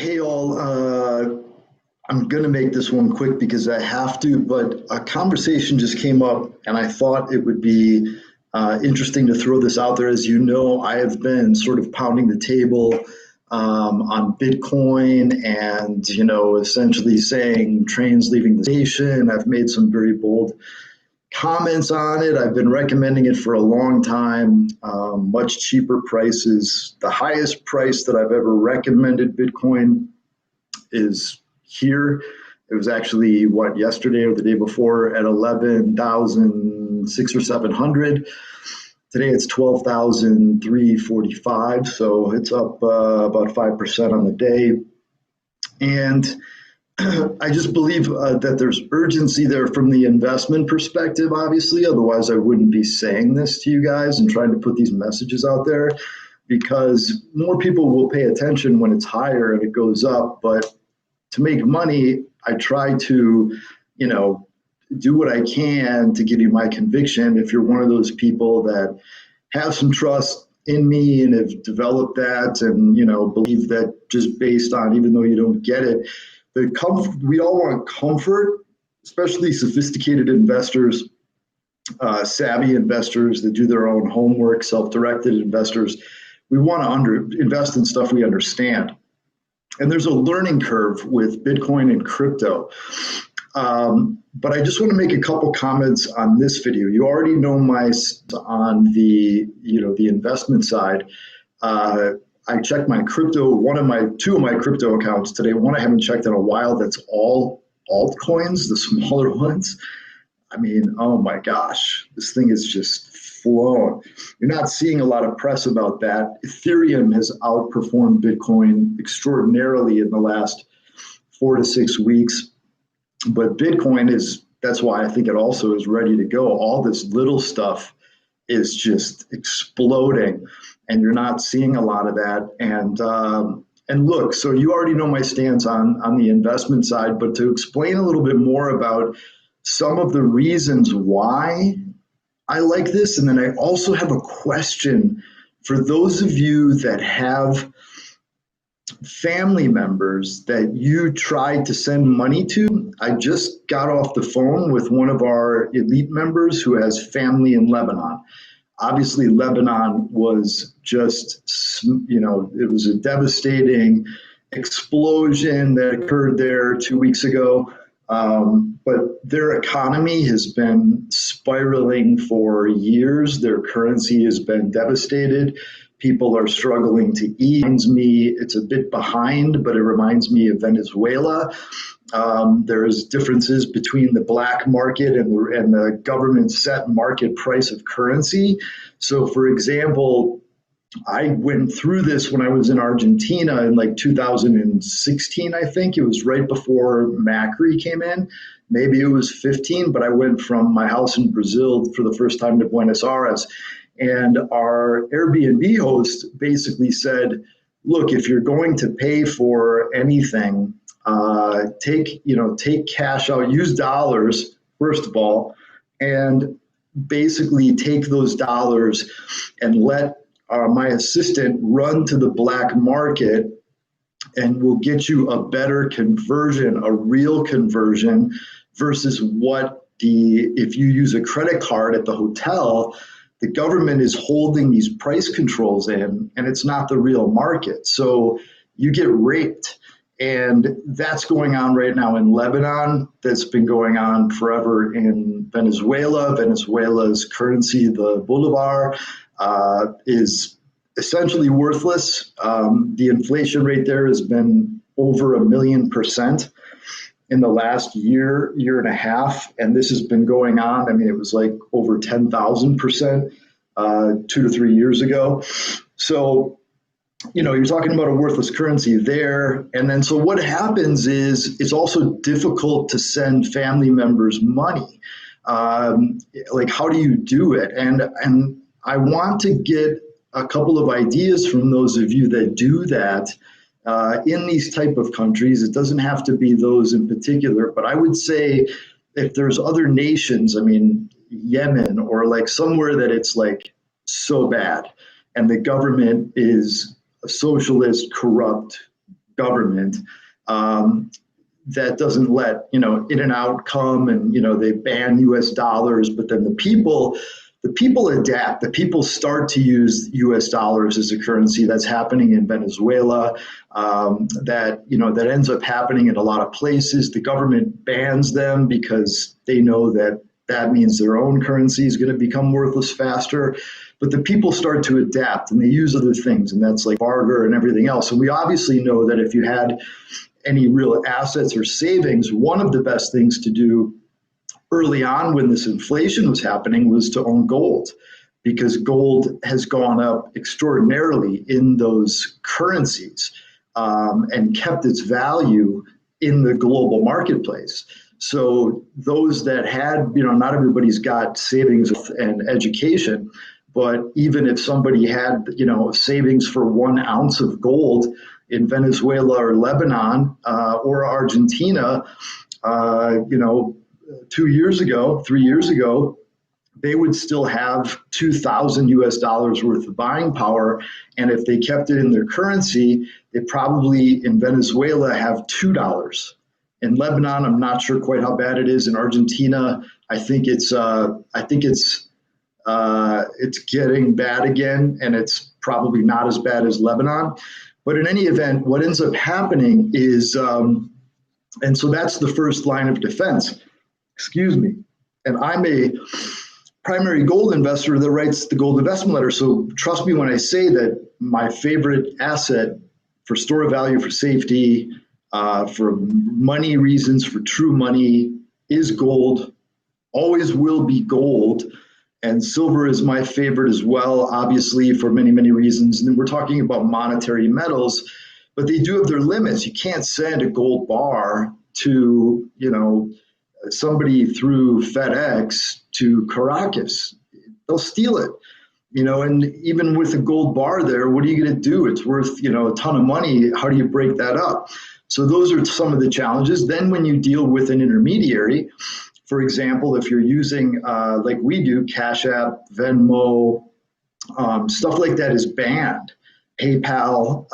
Hey all, I'm going to make this one quick because I have to, but a conversation just came up and I thought it would be interesting to throw this out there. As you know, I have been sort of pounding the table on Bitcoin and, essentially saying trains leaving the station. I've made some very bold comments on it. I've been recommending it for a long time, much cheaper prices. The highest price that I've ever recommended Bitcoin is here. It was actually yesterday or the day before at 11,600 or 700. Today it's 12,345. So it's up about 5% on the day. And I just believe that there's urgency there from the investment perspective, obviously. Otherwise, I wouldn't be saying this to you guys and trying to put these messages out there, because more people will pay attention when it's higher and it goes up. But to make money, I try to, do what I can to give you my conviction. If you're one of those people that have some trust in me and have developed that and, believe that just based on, even though you don't get it, we all want comfort, especially sophisticated investors, savvy investors that do their own homework, self-directed investors. We want to invest in stuff we understand. And there's a learning curve with Bitcoin and crypto. But I just want to make a couple comments on this video. You already know on the investment side. I checked my crypto, two of my crypto accounts today. One I haven't checked in a while. That's all altcoins, the smaller ones. I mean, oh my gosh, this thing is just flown. You're not seeing a lot of press about that. Ethereum has outperformed Bitcoin extraordinarily in the last 4 to 6 weeks. But Bitcoin that's why I think it also is ready to go. All this little stuff is just exploding, and you're not seeing a lot of that. And look, so you already know my stance on the investment side, but to explain a little bit more about some of the reasons why I like this. And then I also have a question for those of you that have family members that you tried to send money to. I just got off the phone with one of our elite members who has family in Lebanon. Obviously, Lebanon was just, it was a devastating explosion that occurred there 2 weeks ago. But their economy has been spiraling for years. Their currency has been devastated. People are struggling to eat. It's a bit behind, but it reminds me of Venezuela. There's differences between the black market and the government set market price of currency. So, for example, I went through this when I was in Argentina in 2016, I think. It was right before Macri came in. Maybe it was 15, but I went from my house in Brazil for the first time to Buenos Aires. And our Airbnb host basically said, look, if you're going to pay for anything, take cash out, use dollars, first of all, and basically take those dollars and let my assistant run to the black market, and we'll get you a better conversion, a real conversion, versus if you use a credit card at the hotel, the government is holding these price controls in, and it's not the real market. So you get raped. And that's going on right now in Lebanon. That's been going on forever in Venezuela. Venezuela's currency, the bolivar, is essentially worthless. The inflation rate there has been over 1,000,000% in the last year and a half. And this has been going on. I mean, it was like over 10,000% 2 to 3 years ago. So, you're talking about a worthless currency there. And then so what happens is it's also difficult to send family members money. How do you do it? And I want to get a couple of ideas from those of you that do that in these type of countries. It doesn't have to be those in particular, but I would say if there's other nations, I mean, Yemen or somewhere that it's so bad and the government is a socialist, corrupt government that doesn't let, in and out come, and, they ban US dollars, but then the people adapt. The people start to use US dollars as a currency. That's happening in Venezuela. That ends up happening in a lot of places. The government bans them because they know that means their own currency is going to become worthless faster. But the people start to adapt, and they use other things, and that's like barter and everything else. And we obviously know that if you had any real assets or savings, one of the best things to do early on when this inflation was happening was to own gold, because gold has gone up extraordinarily in those currencies and kept its value in the global marketplace. So those that had, not everybody's got savings and education, but even if somebody had, savings for 1 ounce of gold in Venezuela or Lebanon or Argentina, 2 years ago, 3 years ago, they would still have 2,000 US dollars worth of buying power. And if they kept it in their currency, they probably in Venezuela have $2. In Lebanon, I'm not sure quite how bad it is. In Argentina, I think it's getting bad again, and it's probably not as bad as Lebanon. But in any event, what ends up happening is, and so that's the first line of defense. Excuse me. And I'm a primary gold investor that writes the gold investment letter. So trust me when I say that my favorite asset for store of value, for safety, for money reasons, for true money is gold, always will be gold. And silver is my favorite as well, obviously, for many, many reasons. And then we're talking about monetary metals, but they do have their limits. You can't send a gold bar to, somebody through FedEx to Caracas. They'll steal it, and even with a gold bar there, what are you going to do? It's worth, a ton of money. How do you break that up? So those are some of the challenges. Then when you deal with an intermediary, for example, if you're using, like we do, Cash App, Venmo, stuff like that is banned, PayPal,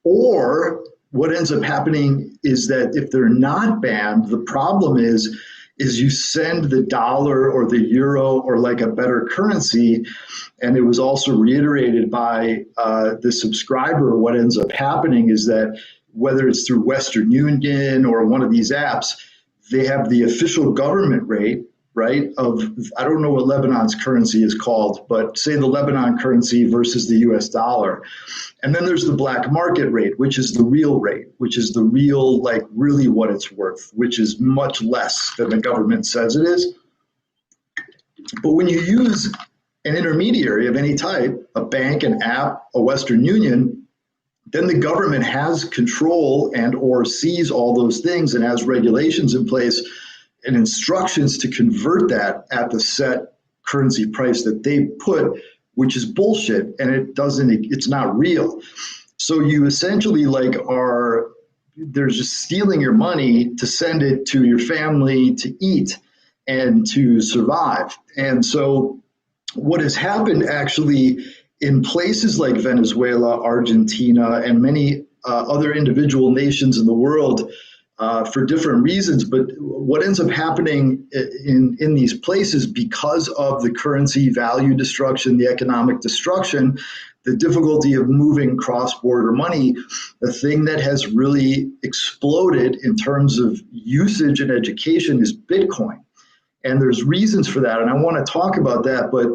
or what ends up happening is that if they're not banned, the problem is you send the dollar or the euro or like a better currency. And it was also reiterated by the subscriber. What ends up happening is that whether it's through Western Union or one of these apps, they have the official government rate, right, of, I don't know what Lebanon's currency is called, but say the Lebanon currency versus the US dollar. And then there's the black market rate, which is the real rate, which is the real, like really what it's worth, which is much less than the government says it is. But when you use an intermediary of any type, a bank, an app, a Western Union, then the government has control and or sees all those things and has regulations in place and instructions to convert that at the set currency price that they put, which is bullshit, and it's not real. So you essentially they're just stealing your money to send it to your family to eat and to survive. And so what has happened actually in places like Venezuela, Argentina, and many other individual nations in the world for different reasons, but what ends up happening in these places because of the currency value destruction, the economic destruction, the difficulty of moving cross-border money, the thing that has really exploded in terms of usage and education is Bitcoin. And there's reasons for that, and I want to talk about that, but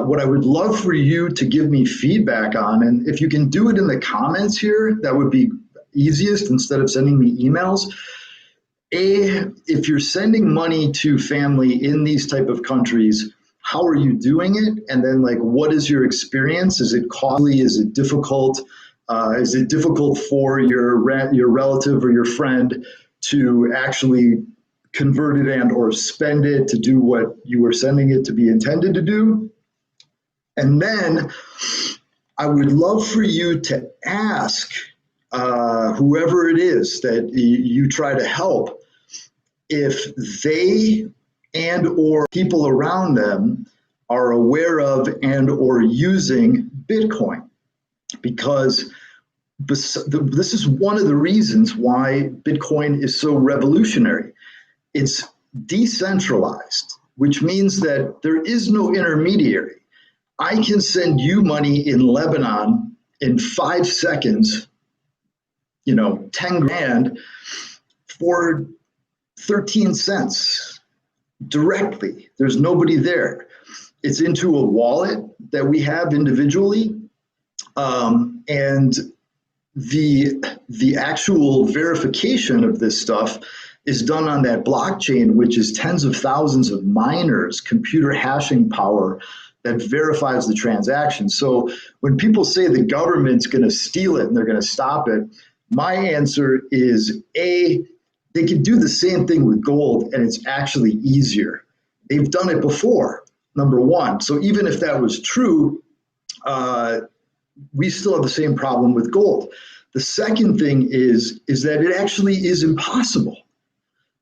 what I would love for you to give me feedback on, and if you can do it in the comments here, that would be easiest instead of sending me emails. If you're sending money to family in these type of countries, how are you doing it? And then what is your experience? Is it costly? Is it difficult? Is it difficult for your relative or your friend to actually convert it and or spend it to do what you were sending it to be intended to do? And then I would love for you to ask whoever it is that you try to help, if they and or people around them are aware of and or using Bitcoin. Because this is one of the reasons why Bitcoin is so revolutionary. It's decentralized, which means that there is no intermediary. I can send you money in Lebanon in 5 seconds, 10 grand for 13 cents directly. There's nobody there. It's into a wallet that we have individually. And the actual verification of this stuff is done on that blockchain, which is tens of thousands of miners, computer hashing power that verifies the transaction. So when people say the government's going to steal it and they're going to stop it, my answer is A, they can do the same thing with gold and it's actually easier. They've done it before, number one. So even if that was true, we still have the same problem with gold. The second thing is that it actually is impossible.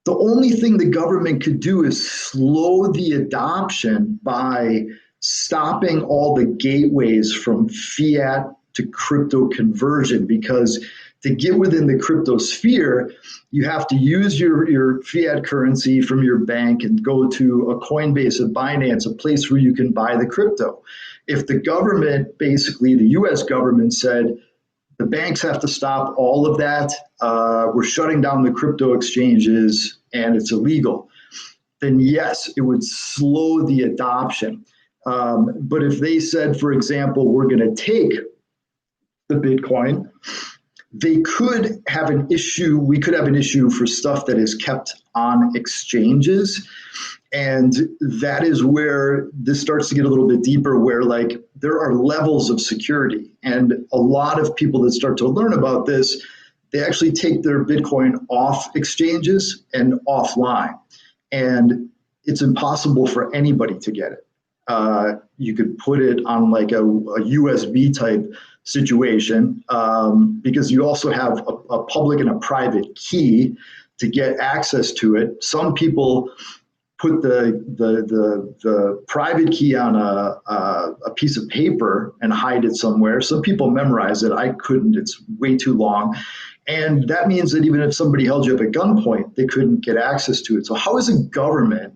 The only thing the government could do is slow the adoption by stopping all the gateways from fiat to crypto conversion, because to get within the crypto sphere, you have to use your fiat currency from your bank and go to a Coinbase, a Binance, a place where you can buy the crypto. If the government, basically the US government, said the banks have to stop all of that, we're shutting down the crypto exchanges and it's illegal, then yes, it would slow the adoption. But if they said, for example, we're going to take the Bitcoin, they could have an issue. We could have an issue for stuff that is kept on exchanges. And that is where this starts to get a little bit deeper, where like there are levels of security. And a lot of people that start to learn about this, they actually take their Bitcoin off exchanges and offline. And it's impossible for anybody to get it. You could put it on like a USB type situation, because you also have a public and a private key to get access to it. Some people put the private key on a piece of paper and hide it somewhere. Some people memorize it. I couldn't. It's way too long. And that means that even if somebody held you up at gunpoint, they couldn't get access to it. So how is a government?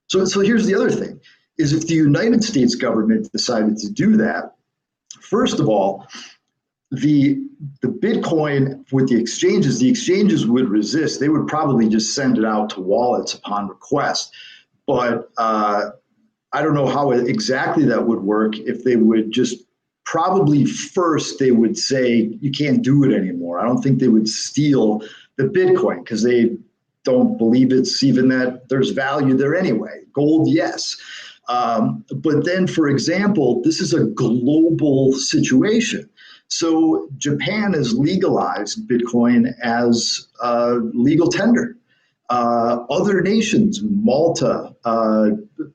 So here's the other thing, is if the United States government decided to do that, first of all, the Bitcoin with the exchanges would resist. They would probably just send it out to wallets upon request. But I don't know how exactly that would work. If they would just probably first they would say you can't do it anymore. I don't think they would steal the Bitcoin because they don't believe it's even that there's value there anyway. Gold, yes. But then, for example, this is a global situation. So Japan has legalized Bitcoin as legal tender. Other nations, Malta,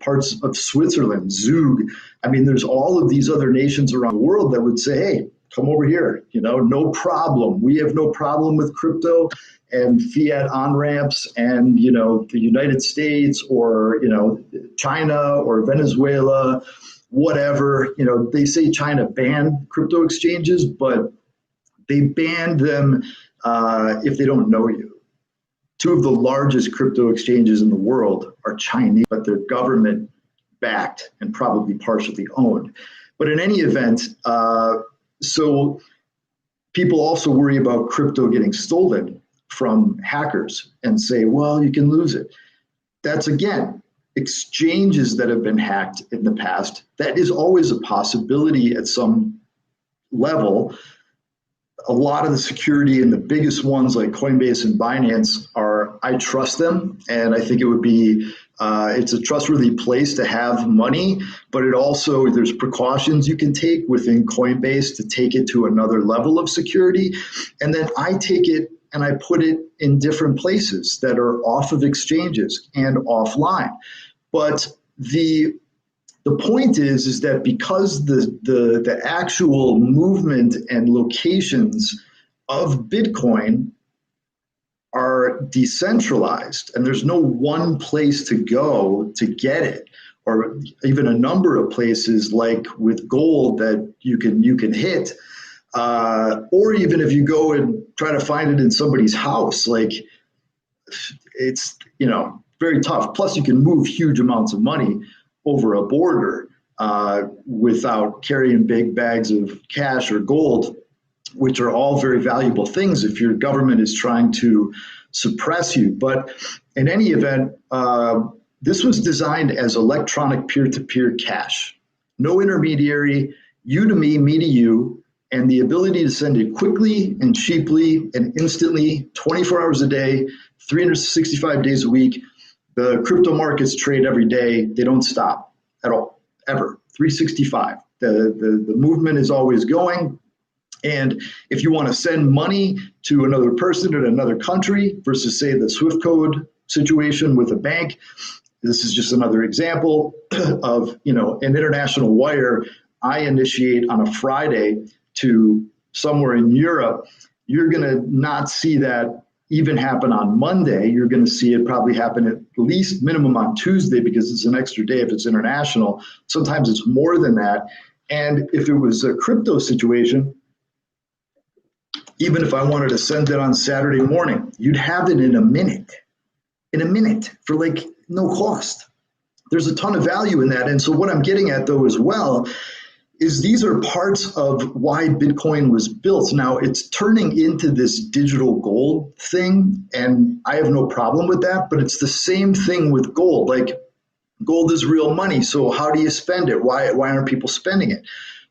parts of Switzerland, Zug. I mean, there's all of these other nations around the world that would say, hey, come over here, no problem. We have no problem with crypto and fiat on-ramps, and, the United States or, China or Venezuela, whatever, they say China banned crypto exchanges, but they banned them if they don't know you. Two of the largest crypto exchanges in the world are Chinese, but they're government backed and probably partially owned. But in any event, so people also worry about crypto getting stolen from hackers and say, well, you can lose it. That's, again, exchanges that have been hacked in the past. That is always a possibility at some level. A lot of the security in the biggest ones like Coinbase and Binance I trust them. And I think it would be, it's a trustworthy place to have money, but it also, there's precautions you can take within Coinbase to take it to another level of security. And then I take it and I put it in different places that are off of exchanges and offline. But the point is that because the actual movement and locations of Bitcoin are decentralized and there's no one place to go to get it, or even a number of places like with gold that you can hit, Or even if you go and try to find it in somebody's house, like it's, very tough. Plus you can move huge amounts of money over a border without carrying big bags of cash or gold, which are all very valuable things if your government is trying to suppress you. But in any event, this was designed as electronic peer-to-peer cash. No intermediary, you to me to you, and the ability to send it quickly and cheaply and instantly, 24 hours a day, 365 days a week. The crypto markets trade every day. They don't stop at all, ever. 365. The movement is always going. And if you want to send money to another person in another country versus, say, the SWIFT code situation with a bank, this is just another example of, an international wire I initiate on a Friday to somewhere in Europe. You're going to not see that even happen on Monday. You're going to see it probably happen at least minimum on Tuesday because it's an extra day if it's international. Sometimes it's more than that. And if it was a crypto situation, even if I wanted to send it on Saturday morning, you'd have it in a minute for like no cost. There's a ton of value in that. And so what I'm getting at though as well is these are parts of why Bitcoin was built. Now it's turning into this digital gold thing, and I have no problem with that, but it's the same thing with gold. Like gold is real money. So how do you spend it? Why aren't people spending it?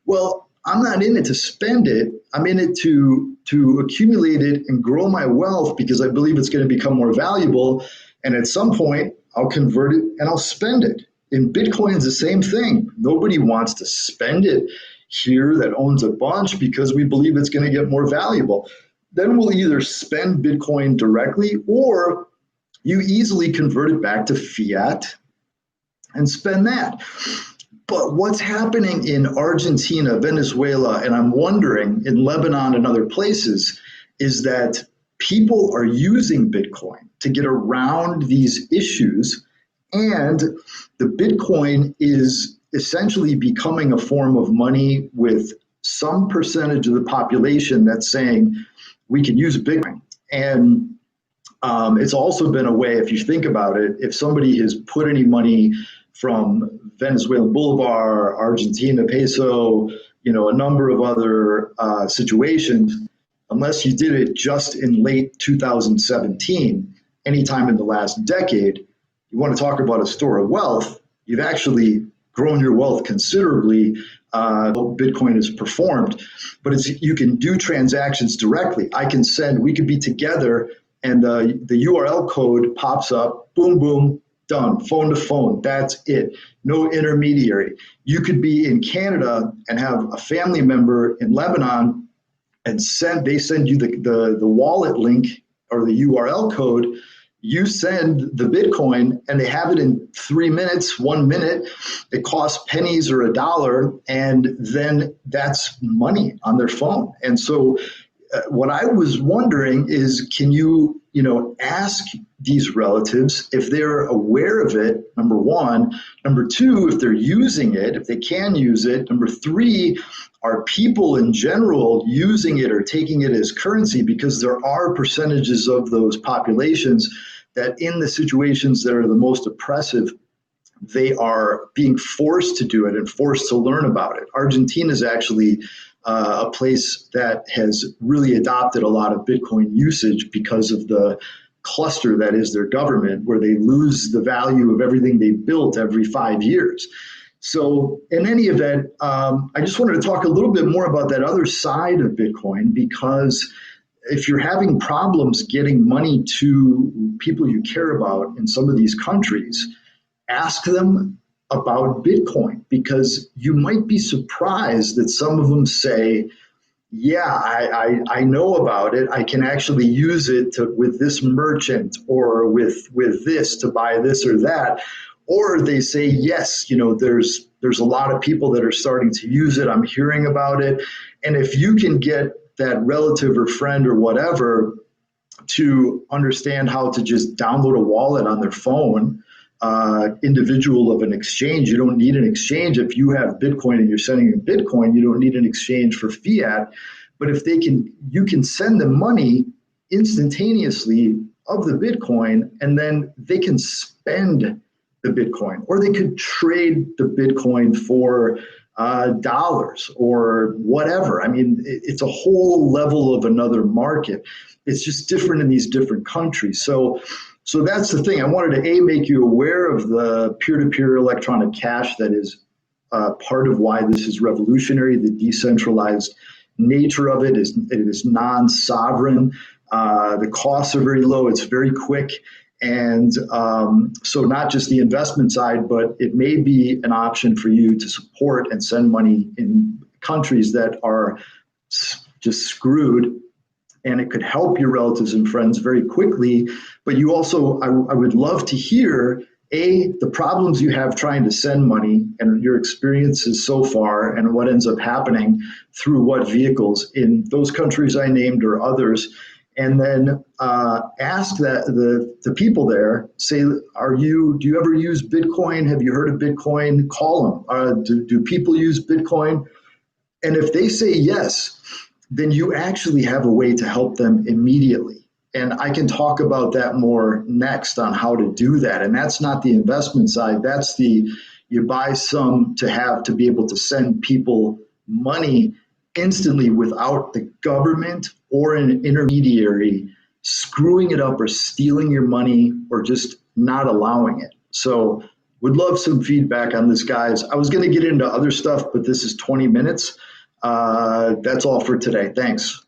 Well, I'm not in it to spend it. I'm in it to accumulate it and grow my wealth because I believe it's going to become more valuable. And at some point I'll convert it and I'll spend it. In Bitcoin, it's the same thing. Nobody wants to spend it here that owns a bunch because we believe it's going to get more valuable. Then we'll either spend Bitcoin directly or you easily convert it back to fiat and spend that. But what's happening in Argentina, Venezuela, and I'm wondering in Lebanon and other places is that people are using Bitcoin to get around these issues. And the Bitcoin is essentially becoming a form of money with some percentage of the population that's saying we can use Bitcoin. And it's also been a way, if you think about it, if somebody has put any money from Venezuelan Bolivar, Argentina Peso, a number of other situations, unless you did it just in late 2017, anytime in the last decade, you want to talk about a store of wealth, you've actually grown your wealth considerably. Bitcoin has performed, but you can do transactions directly. We could be together and the URL code pops up, boom, boom, done, phone to phone, that's it. No intermediary. You could be in Canada and have a family member in Lebanon and they send you the wallet link or the URL code. You send the Bitcoin and they have it in 3 minutes, 1 minute. It costs pennies or $1, and then that's money on their phone. And so what I was wondering is, can you, ask these relatives if they're aware of it, number one. Number two, if they're using it, if they can use it. Number three, are people in general using it or taking it as currency? Because there are percentages of those populations that in the situations that are the most oppressive, they are being forced to do it and forced to learn about it. Argentina is actually a place that has really adopted a lot of Bitcoin usage because of the cluster that is their government, where they lose the value of everything they built every 5 years. So in any event, I just wanted to talk a little bit more about that other side of Bitcoin, because if you're having problems getting money to people you care about in some of these countries, ask them about Bitcoin, because you might be surprised that some of them say, yeah, I know about it. I can actually use it with this merchant or with this to buy this or that. Or they say, yes, there's a lot of people that are starting to use it. I'm hearing about it. And if you can get that relative or friend or whatever to understand how to just download a wallet on their phone, individual of an exchange. You don't need an exchange. If you have Bitcoin and you're sending in Bitcoin, you don't need an exchange for fiat. But if you can send them money instantaneously of the Bitcoin, and then they can spend the Bitcoin, or they could trade the Bitcoin for dollars or whatever. I mean, it's a whole level of another market. It's just different in these different countries. So that's the thing. I wanted to make you aware of the peer-to-peer electronic cash that is part of why this is revolutionary. The decentralized nature of it is non-sovereign. The costs are very low. It's very quick. And so not just the investment side, but it may be an option for you to support and send money in countries that are just screwed. And it could help your relatives and friends very quickly. But you also, I would love to hear, the problems you have trying to send money and your experiences so far and what ends up happening through what vehicles in those countries I named or others. And then ask that the people there, say, do you ever use Bitcoin? Have you heard of Bitcoin? Call them. Do people use Bitcoin? And if they say yes, then you actually have a way to help them immediately. And I can talk about that more next on how to do that. And that's not the investment side. That's you buy some to be able to send people money instantly without the government or an intermediary screwing it up or stealing your money or just not allowing it. So would love some feedback on this, guys. I was going to get into other stuff, but this is 20 minutes. That's all for today. Thanks.